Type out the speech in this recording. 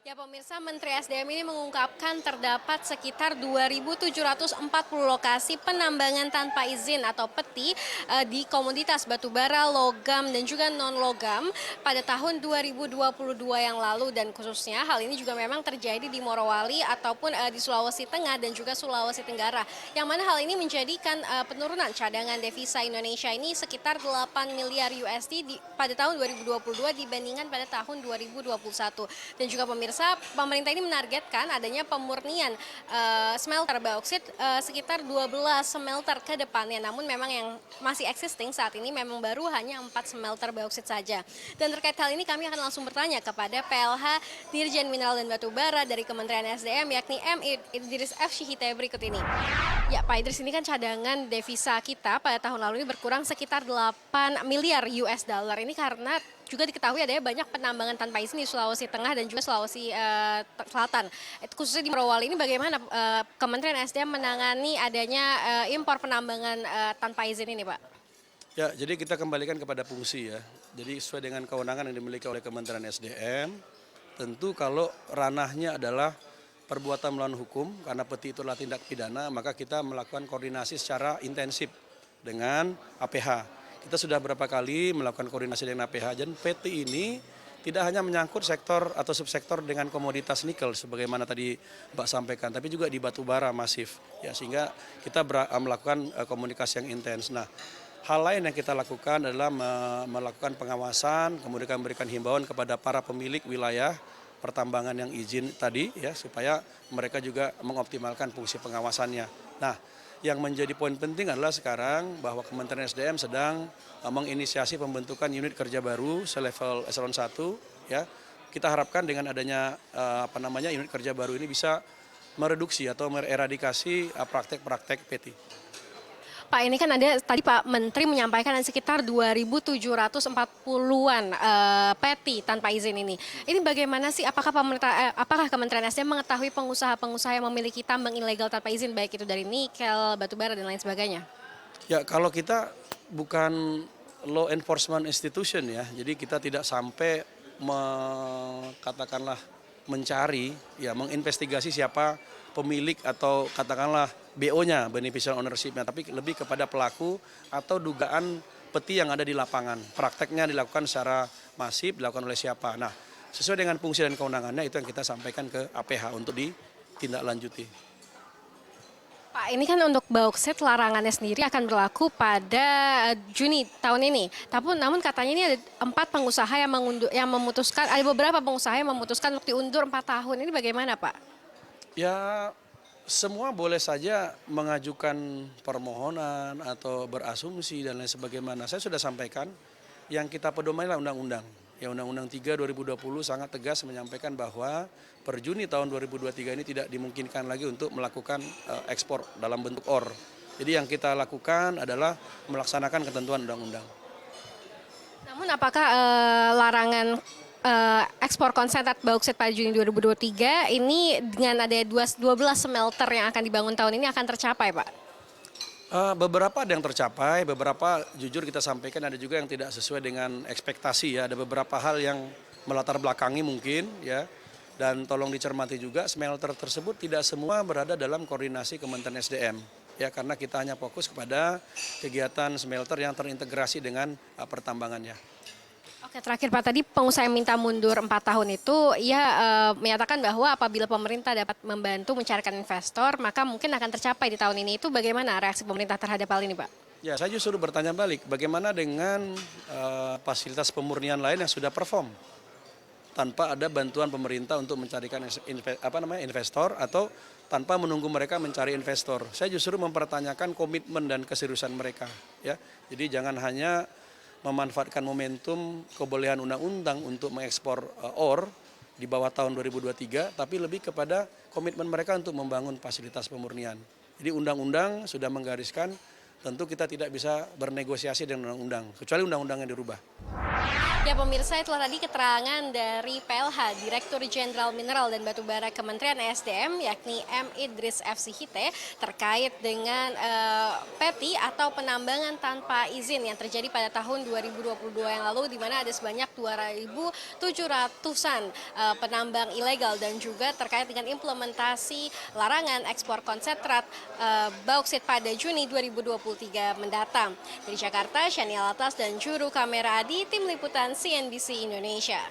Ya pemirsa, Menteri SDM ini mengungkapkan terdapat sekitar 2.740 lokasi penambangan tanpa izin atau peti di komoditas batubara, logam, dan juga non-logam pada tahun 2022 yang lalu. Dan khususnya hal ini juga memang terjadi di Morowali ataupun di Sulawesi Tengah dan juga Sulawesi Tenggara. Yang mana hal ini menjadikan penurunan cadangan devisa Indonesia ini sekitar 8 miliar USD pada tahun 2022 dibandingkan pada tahun 2021. Dan juga pemerintah ini menargetkan adanya pemurnian smelter bauksit sekitar 12 smelter ke depannya. Namun memang yang masih existing saat ini memang baru hanya 4 smelter bauksit saja. Dan terkait hal ini kami akan langsung bertanya kepada PLH Dirjen Mineral dan Batubara dari Kementerian SDM yakni M. Idris F. Syihite berikut ini. Ya Pak Idris, ini kan cadangan devisa kita pada tahun lalu ini berkurang sekitar 8 miliar US dollar. Ini karena juga diketahui adanya banyak penambangan tanpa izin di Sulawesi Tengah dan juga Sulawesi Selatan. Khususnya di Morowali ini bagaimana Kementerian SDM menangani adanya impor penambangan tanpa izin ini, Pak? Ya, jadi kita kembalikan kepada fungsi ya. Jadi sesuai dengan kewenangan yang dimiliki oleh Kementerian SDM, tentu kalau ranahnya adalah perbuatan melawan hukum, karena peti itu adalah tindak pidana, maka kita melakukan koordinasi secara intensif dengan APH. Kita sudah berapa kali melakukan koordinasi dengan APH, dan peti ini tidak hanya menyangkut sektor atau subsektor dengan komoditas nikel, sebagaimana tadi Mbak sampaikan, tapi juga di batubara masif, ya, sehingga kita melakukan komunikasi yang intens. Nah, hal lain yang kita lakukan adalah melakukan pengawasan, kemudian memberikan himbauan kepada para pemilik wilayah pertambangan yang izin tadi, ya, supaya mereka juga mengoptimalkan fungsi pengawasannya. Nah, yang menjadi poin penting adalah sekarang bahwa Kementerian SDM sedang menginisiasi pembentukan unit kerja baru selevel eselon 1, ya. Kita harapkan dengan adanya unit kerja baru ini bisa mereduksi atau mereradikasi praktek-praktek peti. Pak, ini kan ada tadi Pak Menteri menyampaikan ada sekitar 2.740-an peti tanpa izin ini. Ini bagaimana sih? Apakah Kementerian SDM mengetahui pengusaha-pengusaha yang memiliki tambang ilegal tanpa izin, baik itu dari nikel, batubara dan lain sebagainya? Ya, kalau kita bukan law enforcement institution ya, jadi kita tidak sampai katakanlah mencari, ya, menginvestigasi siapa pemilik atau katakanlah BO-nya, beneficial ownership-nya, tapi lebih kepada pelaku atau dugaan peti yang ada di lapangan. Prakteknya dilakukan secara masif, dilakukan oleh siapa. Nah, sesuai dengan fungsi dan kewenangannya itu yang kita sampaikan ke APH untuk ditindaklanjuti. Pak, ini kan untuk bauksit larangannya sendiri akan berlaku pada Juni tahun ini. Namun katanya ini ada 4 pengusaha yang memutuskan, ada beberapa pengusaha yang memutuskan untuk diundur 4 tahun. Ini bagaimana, Pak? Ya, semua boleh saja mengajukan permohonan atau berasumsi dan lain sebagaimana. Saya sudah sampaikan, yang kita pedomani adalah undang-undang. Ya, Undang-Undang 3 2020 sangat tegas menyampaikan bahwa per Juni tahun 2023 ini tidak dimungkinkan lagi untuk melakukan ekspor dalam bentuk OR. Jadi yang kita lakukan adalah melaksanakan ketentuan undang-undang. Namun apakah larangan ekspor konsentrat bauksit pada Juni 2023 ini dengan ada 12 smelter yang akan dibangun tahun ini akan tercapai, Pak? Beberapa ada yang tercapai, beberapa jujur kita sampaikan ada juga yang tidak sesuai dengan ekspektasi, ya. Ada beberapa hal yang melatar belakangi mungkin, ya. Dan tolong dicermati juga smelter tersebut tidak semua berada dalam koordinasi Kementerian SDM. Ya, karena kita hanya fokus kepada kegiatan smelter yang terintegrasi dengan pertambangannya. Oke, terakhir Pak, tadi pengusaha yang minta mundur 4 tahun itu ia menyatakan bahwa apabila pemerintah dapat membantu mencarikan investor, maka mungkin akan tercapai di tahun ini. Itu bagaimana reaksi pemerintah terhadap hal ini, Pak? Ya, saya justru bertanya balik, bagaimana dengan fasilitas pemurnian lain yang sudah perform tanpa ada bantuan pemerintah untuk mencarikan investor atau tanpa menunggu mereka mencari investor. Saya justru mempertanyakan komitmen dan keseriusan mereka, ya. Jadi jangan hanya memanfaatkan momentum kebolehan undang-undang untuk mengekspor OR di bawah tahun 2023, tapi lebih kepada komitmen mereka untuk membangun fasilitas pemurnian. Jadi undang-undang sudah menggariskan, tentu kita tidak bisa bernegosiasi dengan undang-undang, kecuali undang-undang yang dirubah. Ya pemirsa, itulah tadi keterangan dari PLH, Direktur Jenderal Mineral dan Batubara Kementerian ESDM, yakni M. Idris F. Sihite, terkait dengan peti atau penambangan tanpa izin yang terjadi pada tahun 2022 yang lalu, di mana ada sebanyak 2.700-an penambang ilegal, dan juga terkait dengan implementasi larangan ekspor konsentrat bauksit pada Juni 2023 mendatang. Dari Jakarta, Shania Latas dan juru kamera Adi, tim liputan CNBC Indonesia.